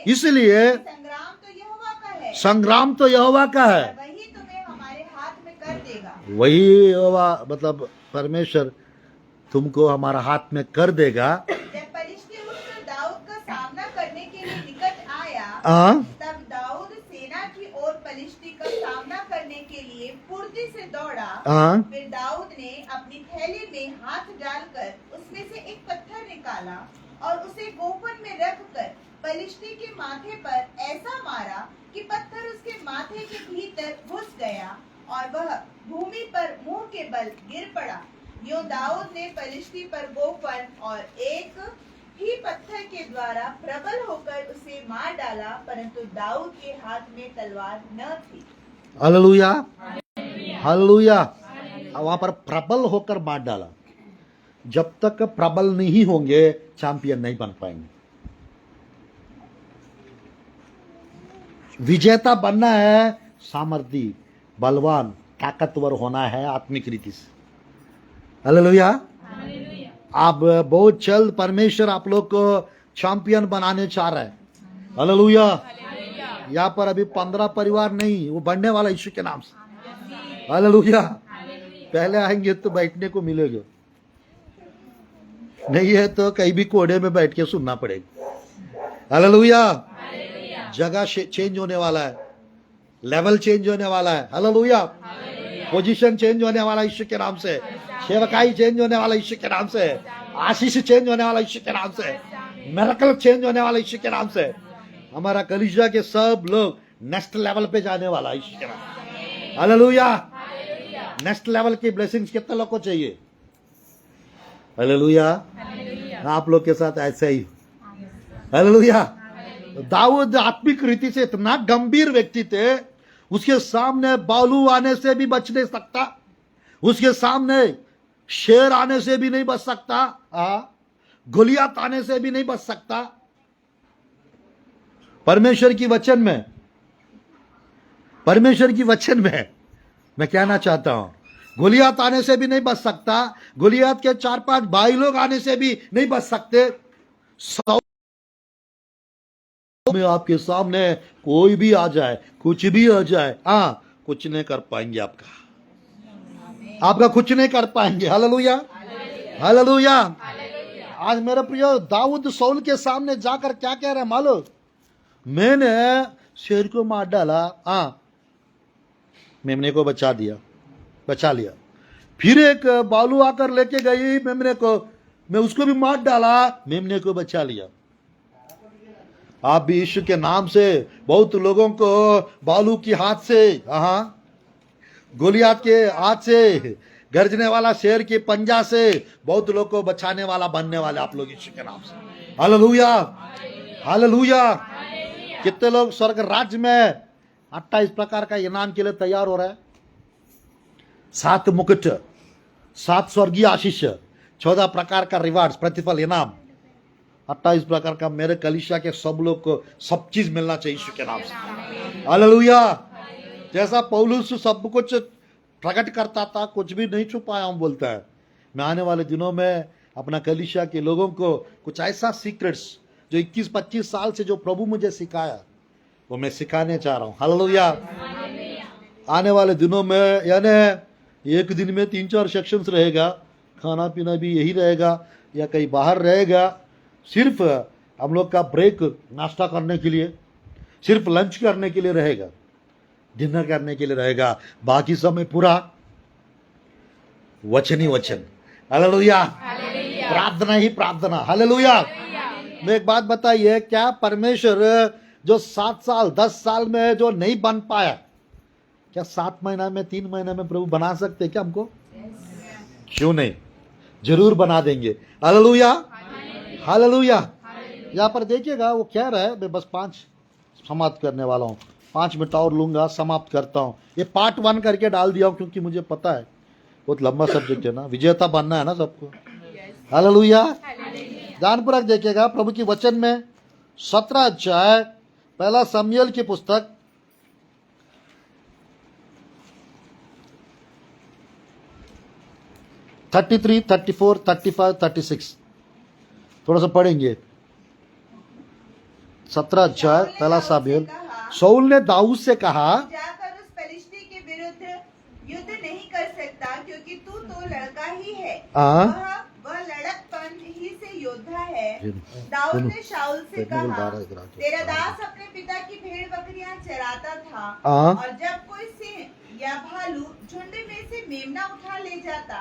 इसलिए संग्राम तो यहोवा का है, संग्राम तो यहोवा का है, वही तुम्हें हमारे हाथ में कर देगा। वही यहोवा मतलब परमेश्वर तुमको हमारा हाथ में कर देगा। जब पलिश्ती उठकर दाऊद का सामना करने के लिए निकट आया, तब दाऊद सेना की ओर पलिश्ती का सामना करने के लिए फुर्ती से दौड़ा। फिर दाऊद ने अपनी थैली में हाथ डालकर उसमें से एक पत्थर निकाला और उसे गोफन में रखकर पलिश्ती के माथे पर ऐसा मारा कि पत्थर उसके माथे के भीतर घुस गया और वह भूमि पर मुंह के बल गिर पड़ा। यूं दाऊद ने पलिश्ती पर गोफन और एक ही पत्थर के द्वारा प्रबल होकर उसे मार डाला, परंतु दाऊद के हाथ में तलवार न थी। Hallelujah, hallelujah. वहां पर प्रबल होकर मार डाला। जब तक प्रबल नहीं होंगे चैंपियन नहीं बन पाएंगे। विजेता बनना है, सामर्थी, बलवान, ताकतवर होना है आत्मिक रीति से। हालेलुया। आप बहुत जल्द परमेश्वर आप लोग को चैंपियन बनाने चाह रहा है। हालेलुया। यहाँ पर अभी 15 परिवार नहीं, वो बढ़ने वाला यीशु के नाम से। हालेलुया। पहले आएंगे तो बैठने को मिलेगा, नहीं है तो कहीं भी कोड़े में बैठ के सुनना पड़ेगा। हालेलुया। जगह चेंज होने वाला है, लेवल चेंज होने वाला है। हालेलुया। पोजीशन चेंज होने वाला यीशु के नाम से, सेवकाई चेंज होने वाला यीशु के नाम से, आशीष चेंज होने वाला यीशु के नाम से, मिरेकल चेंज होने वाला यीशु के नाम से। हमारा कलीसिया के सब लोग नेक्स्ट लेवल पे जाने वाला है यीशु के नाम से। हालेलुया। नेक्स्ट लेवल की ब्लेसिंग्स कितने लोग को चाहिए? हालेलुया। आप लोग के साथ ऐसा ही। हालेलुया। दाऊद आत्मिक रीति से इतना गंभीर व्यक्ति थे, उसके सामने बालू आने से भी बच नहीं सकता, उसके सामने शेर आने से भी नहीं बच सकता, गोलियात आने से भी नहीं बच सकता। परमेश्वर की वचन में मैं कहना चाहता हूं, गोलियात आने से भी नहीं बच सकता, गोलियात के 4-5 भाई लोग आने से भी नहीं बच सकते। में आपके सामने कोई भी आ जाए, कुछ भी आ जाए, कुछ नहीं कर पाएंगे, आपका कुछ नहीं कर पाएंगे। हालेलुया। हालेलुया। आज मेरे प्रियो, दाऊद सौल के सामने जाकर क्या कह रहे हैं मालूम? मैंने शेर को मार डाला, मेमने को बचा लिया। फिर एक बालू आकर लेके गई मेमने को, मैं उसको भी मार डाला, मेमने को बचा लिया। आप भी यीशु के नाम से बहुत लोगों को बालू की हाथ से, गोलियात के हाथ से, गरजने वाला शेर के पंजा से बहुत लोग को बचाने वाला बनने वाले आप लोग यीशु के नाम से। हालेलुया। हालेलुया। कितने लोग स्वर्ग राज्य में 28 प्रकार का इनाम के लिए तैयार हो रहा है? 7 मुकुट, 7 स्वर्गीय आशीष, 14 प्रकार का रिवार्ड्स, प्रतिफल, इनाम, 28 प्रकार का। मेरे कलीसिया के सब लोग को सब चीज मिलना चाहिए यीशु के नाम से। हालेलुया। जैसा पौलुस सब कुछ प्रकट करता था, कुछ भी नहीं छुपाया हूं बोलता है, मैं आने वाले दिनों में अपना कलीसिया के लोगों को कुछ ऐसा सीक्रेट्स जो 21-25 साल से जो प्रभु मुझे सिखाया, वो मैं सिखाने चाह रहा हूं। हालेलुया। आने वाले दिनों में, यानी एक दिन में 3-4 सेक्शंस रहेगा, खाना पीना भी यही रहेगा या कहीं बाहर रहेगा। सिर्फ हम लोग का ब्रेक नाश्ता करने के लिए, सिर्फ लंच करने के लिए रहेगा, डिनर करने के लिए रहेगा, बाकी समय पूरा वचन ही वचन। हालेलुया। प्रार्थना ही प्रार्थना। हालेलुया। मैं एक बात बताइए, क्या परमेश्वर जो 7 साल 10 साल में जो नहीं बन पाया, क्या 7 महीना में 3 महीने में प्रभु बना सकते क्या हमको? क्यों नहीं, जरूर बना देंगे। हालेलुया। हालेलुया। यहाँ पर देखिएगा वो कह रहा है, मैं बस 5 समाप्त करने वाला हूँ, 5 मिनट और लूंगा, समाप्त करता हूँ। ये पार्ट 1 करके डाल दिया हूँ क्योंकि मुझे पता है बहुत लंबा सब्जेक्ट है ना, विजेता बनना है ना सबको। हालेलुया। ध्यानपूर्वक देखिएगा प्रभु की वचन में 17 अध्याय 1 शमूएल की पुस्तक 33, 34, 35, 36 थोड़ा सा पढ़ेंगे। 17 अध्याय 1 शमूएल। शाऊल ने दाऊद से कहा, जाकर उस पलिश्ती के विरुद्ध युद्ध नहीं कर सकता, क्योंकि तू तो लड़का ही है, वह लड़कपन ही से योद्धा है। दाऊद ने शाऊल से कहा, तेरा दास अपने पिता की भेड़ बकरियां चराता था, और जब कोई सिंह या भालू झुंड में से मेमना उठा ले जाता,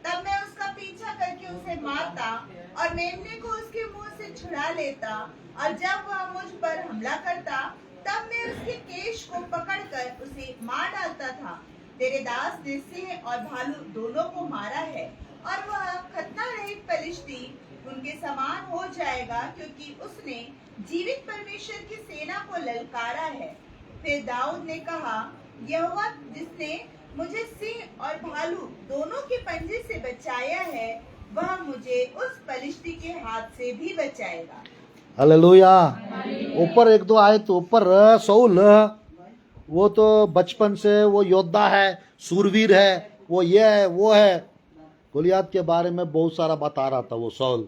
तब मैं उसका पीछा करके उसे मारता और मेमने को उसके मुंह से छुड़ा लेता, और जब वह मुझ पर हमला करता, तब मैं उसके केश को पकड़कर उसे मार डालता था। तेरे दास ने सिंह और भालू दोनों को मारा है, और वह खतना रहित पलिश्ती उनके समान हो जाएगा, क्योंकि उसने जीवित परमेश्वर की सेना को ललकारा है। फिर दाऊद ने कहा, यहोवा जिसने मुझे सिंह और भालू दोनों के पंजे से बचाया है, वह मुझे उस पलिश्ती के हाथ से भी बचाएगा। हालेलुया। ऊपर 1-2 आए तो ऊपर शाऊल वो तो बचपन से वो योद्धा है, सूरवीर है, वो ये है वो है, गोलियात के बारे में बहुत सारा बता रहा था वो शाऊल।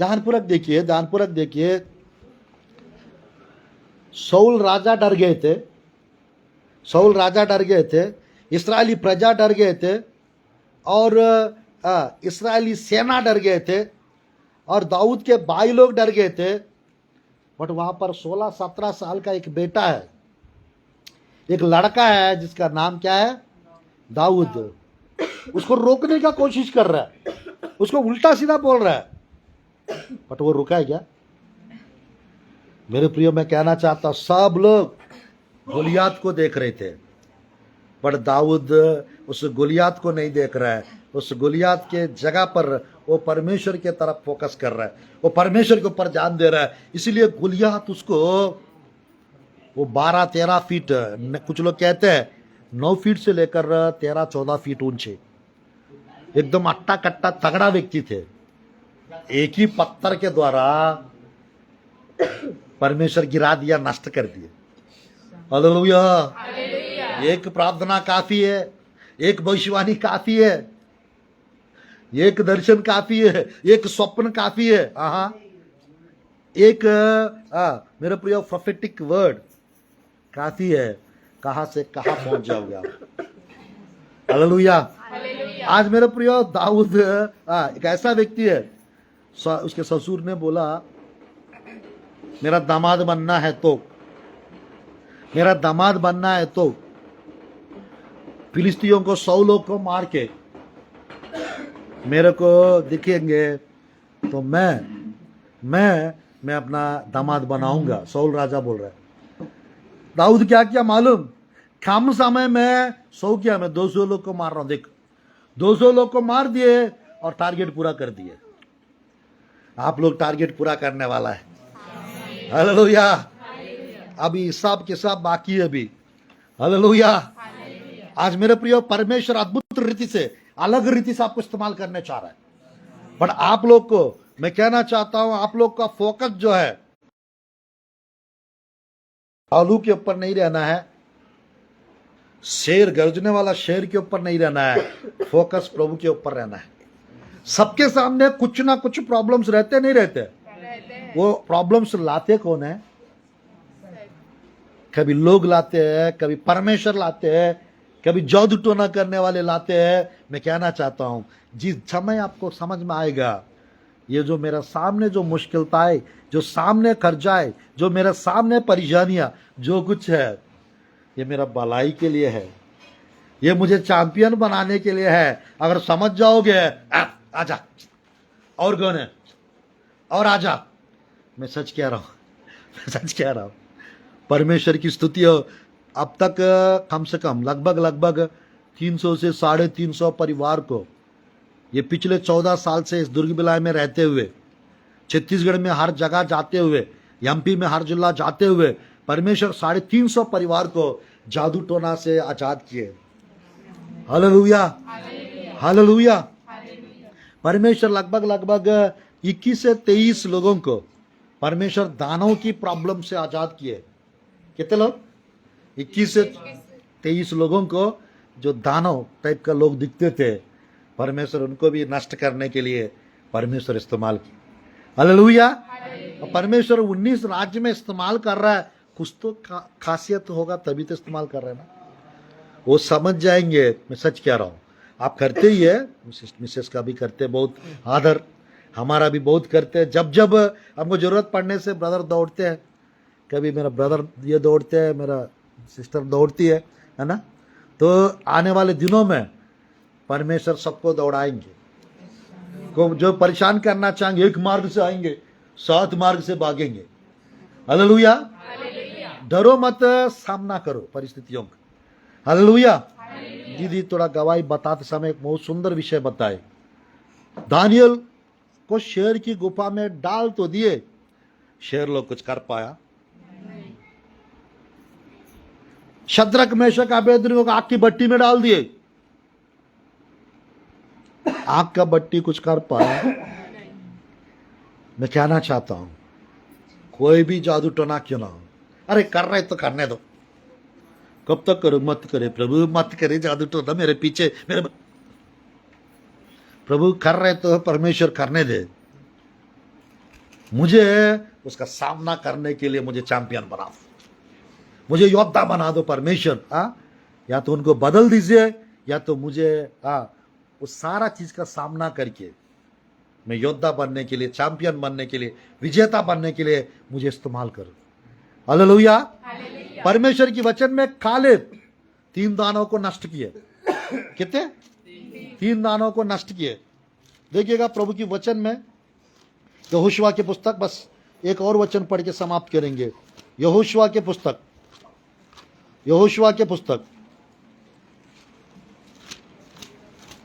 ध्यानपूर्वक देखिए, ध्यानपूर्वक देखिए। शाऊल राजा डर गए थे, शाऊल राजा डर गए थे, इस्राएली प्रजा डर गए थे, और इस्राएली सेना डर गए थे, और दाऊद के भाई लोग डर गए थे। बट वहां पर 16-17 साल का एक बेटा है, एक लड़का है जिसका नाम क्या है, दाऊद। उसको रोकने का कोशिश कर रहा है, उसको उल्टा सीधा बोल रहा है, बट वो रुका है क्या? मेरे प्रियो, मैं कहना चाहता हूं, सब लोग गोलियात को देख रहे थे, पर दाऊद उस गोलियात को नहीं देख रहा है। उस गोलियात के जगह पर वो परमेश्वर के तरफ फोकस कर रहा है, वो परमेश्वर के ऊपर ध्यान दे रहा है। इसीलिए गोलियात उसको वो 12-13 फीट, कुछ लोग कहते हैं 9 फीट से लेकर 13-14 फीट ऊंचे, एकदम अट्टा कट्टा तगड़ा व्यक्ति थे। एक ही पत्थर के द्वारा परमेश्वर गिरा दिया, नष्ट कर दिए। हालेलुया। एक प्रार्थना काफी है, एक भविष्यवाणी काफी है, एक दर्शन काफी है, एक स्वप्न काफी है। एक मेरे प्रिय प्रोफेटिक वर्ड काफी है। कहां से कहां पहुंच जाओगे आप। हालेलुया। आज मेरे प्रिय दाऊद एक ऐसा व्यक्ति है, उसके ससुर ने बोला मेरा दामाद बनना है तो, मेरा दामाद बनना है तो फिलिस्तीयों को 100 लोग को मार के मेरे को दिखेंगे तो मैं अपना दामाद बनाऊंगा। सौल राजा बोल रहा है। दाऊद क्या किया मालूम? कम समय में 100 किया, मैं 200 लोग को मार रहा हूं। देख, 200 लोग को मार दिए और टारगेट पूरा कर दिए। आप लोग टारगेट पूरा करने वाला है। हालेलुया। अभी हिसाब किताब बाकी है अभी। हालेलुया। आज मेरे प्रियो, परमेश्वर अद्भुत रीति से, अलग रीति से आपको इस्तेमाल करने चाह रहा है। बट आप लोग को मैं कहना चाहता हूं, आप लोग का फोकस जो है आलू के ऊपर नहीं रहना है, शेर, गर्जने वाला शेर के ऊपर नहीं रहना है। फोकस प्रभु के ऊपर रहना है। सबके सामने कुछ ना कुछ प्रॉब्लम्स रहते नहीं रहते। वो प्रॉब्लम्स लाते कौन है? कभी लोग लाते हैं, कभी परमेश्वर लाते हैं, कभी जादू टोना करने वाले लाते हैं। मैं कहना चाहता हूं, जिस समय आपको समझ में आएगा ये जो मेरा सामने जो मुश्किलताएं, जो सामने कर्जाएं, जो मेरे सामने परेशानियां, जो कुछ है, ये मेरा भलाई के लिए है, ये मुझे चैंपियन बनाने के लिए है। अगर समझ जाओगे, आजा, और कौन है, और आजा। मैं सच कह रहा हूं, मैं सच कह रहा हूं। परमेश्वर की स्तुति हो। अब तक कम से कम लगभग 300 से 350 परिवार को, ये पिछले 14 साल से इस दुर्ग बिलाय में रहते हुए, छत्तीसगढ़ में हर जगह जाते हुए, एमपी में हर जिला जाते हुए, परमेश्वर 350 परिवार को जादू टोना से आजाद किए। Hallelujah, hallelujah. परमेश्वर लगभग 21 से 23 लोगों को परमेश्वर दानों की प्रॉब्लम से आजाद किए। कितने लोग? 21 से 23 लोगों को जो दानव टाइप का लोग दिखते थे, परमेश्वर उनको भी नष्ट करने के लिए परमेश्वर इस्तेमाल किया। हालेलुया। परमेश्वर 19 राज्य में इस्तेमाल कर रहा है। कुछ तो खासियत होगा, तभी तो इस्तेमाल कर रहे हैं ना। वो समझ जाएंगे। मैं सच कह रहा हूं, आप करते ही है, मिसेस का भी करते, बहुत आदर, हमारा भी बहुत करते हैं। जब जब हमको जरूरत पड़ने से ब्रदर दौड़ते हैं, कभी मेरा ब्रदर ये दौड़ते हैं, मेरा सिस्टर दौड़ती है ना। तो आने वाले दिनों में परमेश्वर सबको दौड़ाएंगे। को जो परेशान करना चाहेंगे, एक मार्ग से आएंगे, 7 मार्ग से भागेंगे। हालेलुया। डरो मत, सामना करो परिस्थितियों का। हालेलुया। दीदी थोड़ा गवाही बताते समय एक बहुत सुंदर विषय बताए। दानियल को शेर की गुफा में डाल तो दिए, शेर लोग कुछ कर पाया? शद्रक, मेशक, अबेदनगो को आग की भट्टी में डाल दिए, आग का भट्टी कुछ कर पाया? मैं कहना चाहता हूं, कोई भी जादू टोना क्यों ना हो, अरे कर रहे तो करने दो। कब तक करो? मत करे प्रभु, मत करे जादू टोना मेरे पीछे, मेरे प्रभु कर रहे तो परमेश्वर करने दे। मुझे उसका सामना करने के लिए मुझे चैंपियन बना दो, मुझे योद्धा बना दो परमेश्वर। या तो उनको बदल दीजिए, या तो मुझे उस सारा चीज का सामना करके मैं योद्धा बनने के लिए, चैंपियन बनने के लिए, विजेता बनने के लिए मुझे इस्तेमाल करो। हालेलुया। परमेश्वर की वचन में कालेब 3 दानों को नष्ट किए। कितने? 3 दानों को नष्ट किए। देखिएगा प्रभु की वचन में यहोशुआ की पुस्तक, बस एक और वचन पढ़ के समाप्त करेंगे। यहोशुआ की पुस्तक, यहोशुआ की पुस्तक,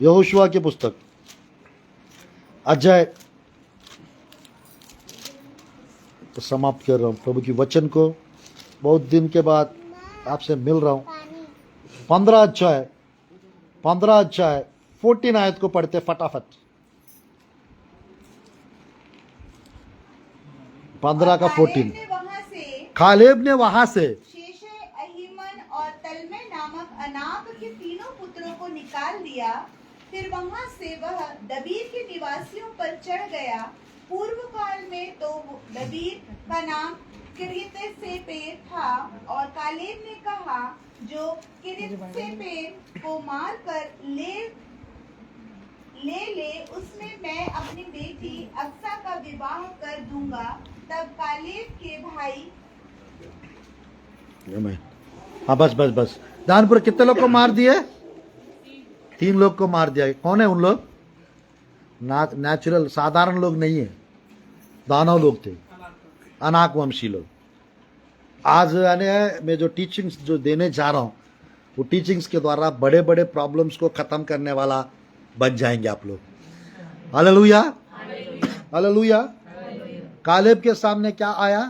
यहोशुआ की पुस्तक अध्याय, तो समाप्त कर रहा हूं प्रभु की वचन को। बहुत दिन के बाद आपसे मिल रहा हूं। 15 अध्याय 14 आयत को पढ़ते फटाफट। 15 का 14। कालेब ने वहां से शेशे, अहीमन और तलमै नामक अनाक के तीनों पुत्रों को निकाल दिया। फिर वहां से वह दबीर के निवासियों पर चढ़ गया। पूर्व काल में तो दबीर का नाम किर्यत-सेपेर था, और कालेब ने कहा, जो किर्यत-सेपेर को मार कर ले उसमें मैं अपनी बेटी अक्सा का विवाह कर दूंगा। तब कालेब के भाई, हाँ बस दानपुर कितने लोग को मार दिए? 3 लोग को मार दिया। कौन है उन लोग? नेचुरल साधारण लोग नहीं है, दानव लोग थे, अनाक वंशी लोग। आज मैं जो टीचिंग्स जो देने जा रहा हूं, वो टीचिंग्स के द्वारा बड़े बड़े प्रॉब्लम्स को खत्म करने वाला बन जाएंगे आप लोग। Hallelujah, hallelujah. कालेब के सामने क्या आया?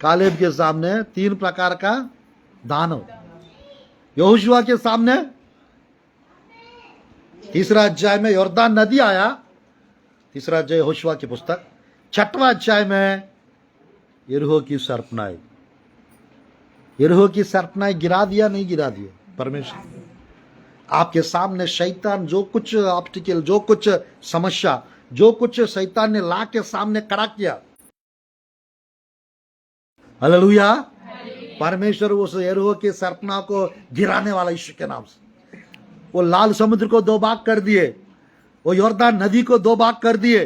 कालेब के सामने 3 प्रकार का दानव। यहोशुआ के सामने 3रा अध्याय में यॉर्दान नदी आया। 3रा अध्याय यहोशुआ की पुस्तक। 6वां अध्याय में यरीहो की सरपनाई। यरीहो की सरपनाई गिरा दिया, नहीं गिरा दिया? परमेश्वर आपके सामने शैतान जो कुछ ऑब्स्टिकल, जो कुछ समस्या, जो कुछ शैतान ने ला के सामने खड़ा किया, हालेलुया, परमेश्वर उस यरीहो के सरपना को गिराने वाला यीशु के नाम से। वो लाल समुद्र को 2 भाग कर दिए, वो यॉर्दान नदी को 2 भाग कर दिए,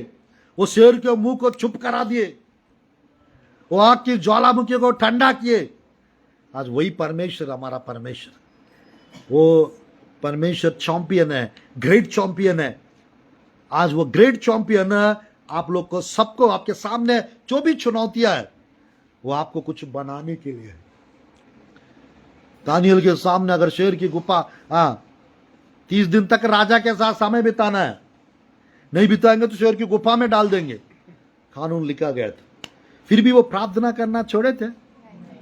वो शेर के मुंह को चुप करा दिए, वो आग की ज्वालामुखी को ठंडा किए। आज वही परमेश्वर हमारा परमेश्वर, वो परमेश्वर चैंपियन है, ग्रेट चैंपियन है। आज वो ग्रेट चैंपियन आप लोग को, सबको, आपके सामने जो भी चुनौतियां है, वो आपको कुछ बनाने के लिए है। दानियल के सामने अगर शेर की गुफा, 30 दिन तक राजा के साथ समय बिताना है, नहीं बिताएंगे तो शेर की गुफा में डाल देंगे, कानून लिखा गया था। फिर भी वो प्रार्थना करना छोड़े थे?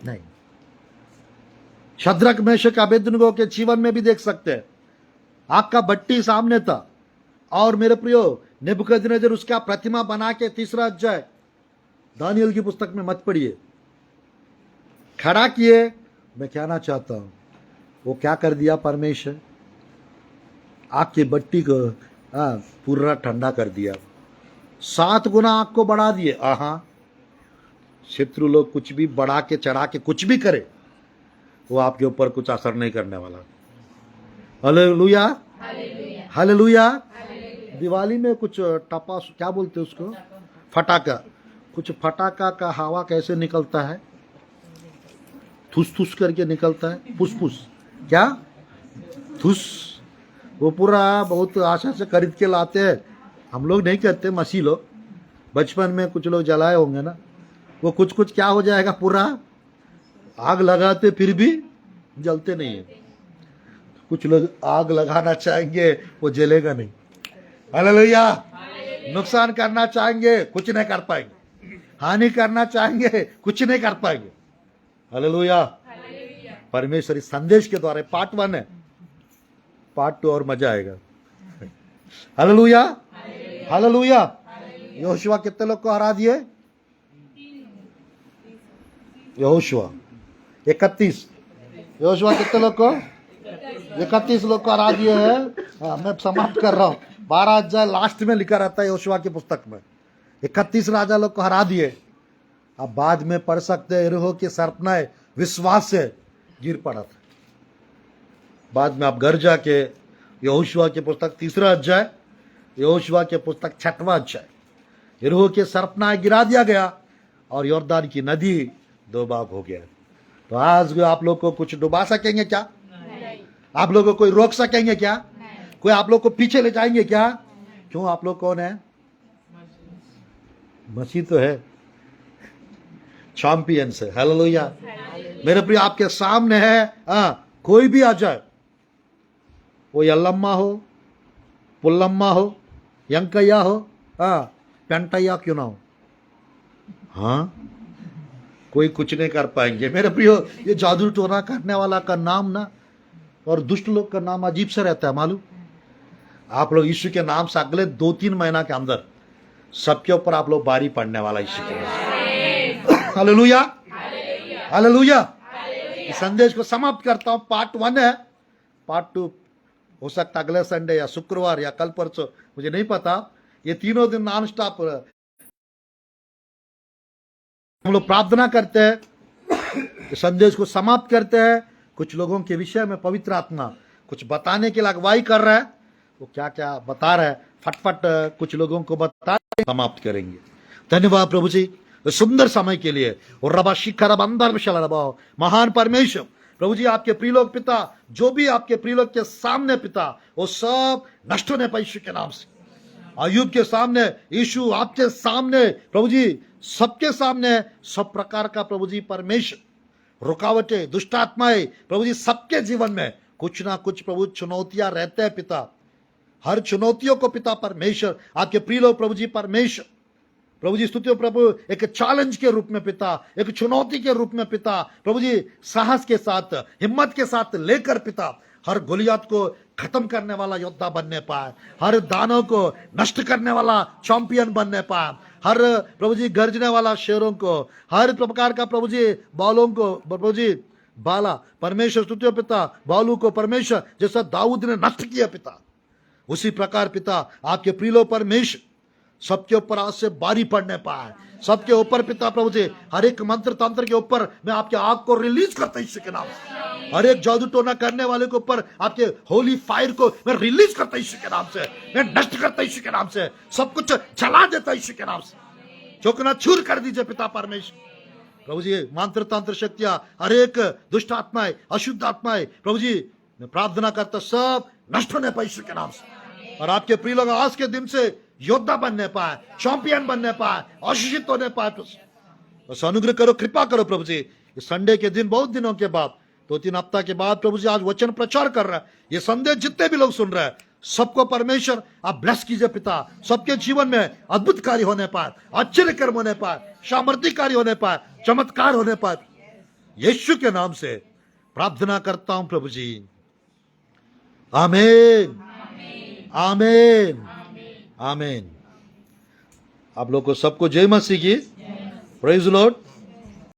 नहीं। शद्रक, मेशक, अबेदनगो के जीवन में भी देख सकते हैं। आपका भट्टी सामने था, और मेरे प्रियो नेबुकदनेस्सर उसका प्रतिमा बना के 3रा अध्याय दानियल की पुस्तक में मत पढ़िए, खड़ा किए। मैं कहना चाहता हूं वो क्या कर दिया परमेश्वर? आग की भट्टी को पूरा ठंडा कर दिया, 7 गुना आग को बढ़ा दिए। शत्रु लोग कुछ भी बढ़ा के चढ़ा के कुछ भी करे, वो आपके ऊपर कुछ असर नहीं करने वाला। Hallelujah, hallelujah. दिवाली में कुछ टपास, क्या बोलते हैं उसको, फटाका, कुछ फटाका का हवा कैसे निकलता है? थुस थुस करके निकलता है, फुस फुस, क्या थुस। वो पूरा बहुत आशा से खरीद के लाते हैं, हम लोग नहीं कहते, मसीह लोग। बचपन में कुछ लोग जलाए होंगे ना, वो कुछ कुछ क्या हो जाएगा, पूरा आग लगाते फिर भी जलते नहीं है। कुछ लोग आग लगाना चाहेंगे, वो जलेगा नहीं। हालेलुया। नुकसान करना चाहेंगे, कुछ नहीं कर पाएंगे। हानि करना चाहेंगे, कुछ नहीं कर पाएंगे। हालेलुया। परमेश्वर इस संदेश के द्वारा, पार्ट 1 है, पार्ट 2 और मजा आएगा। Hallelujah, hallelujah. यहोशुआ कितने लोग को हरा दिए? यहोशुआ 31। यहोशुआ कितने लोग को? 31 लोग को हरा दिए हैं। मैं समाप्त कर रहा हूं। 12 अध्याय लास्ट में लिखा रहता है यहोशुआ की पुस्तक में। 31 राजा लोग को हरा दिए। आप बाद में पढ़ सकते हैं, यरीहो की सरपनाएं विश्वास से गिर पड़ा था। बाद में आप घर जाके यहोशुआ की पुस्तक 3रा अध्याय यहोशुआ के पुस्तक 6वां अध्याय। यरीहो के सरपना गिरा दिया गया और यॉर्दान की नदी 2 भाग हो गया। तो आज आप लोग को कुछ डुबा सकेंगे क्या? आप लोग को कोई रोक सकेंगे क्या? कोई आप लोग को पीछे ले जाएंगे क्या? क्यों? आप लोग कौन है? मसीह तो है, चैंपियंस है। हालेलुया। मेरे प्रिय आपके सामने है, कोई भी आ जाए, वो यल्लम्मा हो, पुल्लम्मा हो, यंकయ్య हो, पेंटయ్య क्यों ना हो, कोई कुछ नहीं कर पाएंगे। मेरे प्रियो, ये जादू टोना करने वाला का नाम ना और दुष्ट लोग का नाम अजीब से रहता है, मालूम? आप लोग यीशु के नाम से अगले 2-3 महीना के अंदर सबके ऊपर आप लोग बारी पड़ने वाला यीशु के नाम। Hallelujah, hallelujah. इस संदेश को समाप्त करता हूं। पार्ट 1 है, पार्ट 2 हो सकता अगले संडे या शुक्रवार या कल परसों, मुझे नहीं पता। ये तीनों दिन नॉन स्टॉप हम लोग प्रार्थना करते हैं, इस संदेश को समाप्त करते हैं। कुछ लोगों के विषय में पवित्र आत्मा कुछ बताने के लिए अगुवाई कर रहा है। वो क्या क्या बता रहा है, फटफट कुछ लोगों को बता समाप्त करेंगे। धन्यवाद प्रभु जी सुंदर समय के लिए। और रबा शिखर अंदर विशाल रबाओ, महान परमेश्वर प्रभु जी, आपके प्रियलोक पिता, जो भी आपके प्रियलोक के सामने पिता, वो सब नष्ट होने पर यीशु के नाम से। अय्यूब के सामने यीशु, आपके सामने प्रभु जी, सबके सामने सब प्रकार का प्रभु जी परमेश्वर रुकावटें, दुष्ट आत्माएं प्रभु जी, सबके जीवन में कुछ ना कुछ प्रभु चुनौतियां रहते हैं पिता। हर चुनौतियों को पिता परमेश्वर, आपके प्रिय लोग प्रभु जी परमेश्वर, प्रभु जी स्तुति प्रभु, एक चैलेंज के रूप में पिता, एक चुनौती के रूप में पिता प्रभु जी, साहस के साथ, हिम्मत के साथ लेकर पिता हर गोलियत को खत्म करने वाला योद्धा बनने पाए, हर दानों को नष्ट करने वाला चैंपियन बनने पाए, हर प्रभु जी गर्जने वाला शेरों को, हर प्रकार का प्रभु जी बालों को प्रभु जी बाला परमेश्वर स्तुति पिता, बालू को परमेश्वर जैसा दाऊद ने नष्ट किया पिता, उसी प्रकार पिता आपके प्रिय परमेश्वर सबके ऊपर आज से बारी पड़ने पाए, सबके ऊपर पिता प्रभु जी, हर एक मंत्र तंत्र के ऊपर मैं आपके आग को रिलीज करता यीशु के नाम से। हर एक जादू टोना करने वाले के ऊपर आपके होली फायर को मैं रिलीज करता यीशु के नाम से, मैं नष्ट करता यीशु के नाम से, सब कुछ जला देता यीशु के नाम से, चौकना चूर कर दीजिए पिता परमेश्वर। प्रभु जी मंत्र तंत्र शक्तियां, हर एक दुष्ट आत्माएं, अशुद्ध आत्माएं प्रभु जी, मैं प्रार्थना करता सब नष्ट होने पाए यीशु के नाम से। और आपके प्रिय लोग आज के दिन से योद्धा बनने पाए, चैंपियन बनने पाए, आशीषित होने पाए। बस अनुग्रह करो, कृपा करो प्रभु जी। इस संडे के दिन बहुत दिनों के बाद, 2-3 हफ्ता के बाद प्रभु जी आज वचन प्रचार कर रहा है। ये संदेश जितने भी लोग सुन रहे हैं सबको परमेश्वर आप ब्लेस कीजिए पिता, सबके जीवन में अद्भुत कार्य होने पाए, आश्चर्य कर्म होने पाए, सामर्थ्य कार्य होने पाए, चमत्कार होने पाए, यीशु के नाम से प्रार्थना करता हूं प्रभु जी, आमीन, आमीन, आमीन। आप लोग को सबको जय मसीह की, प्रेज लॉर्ड।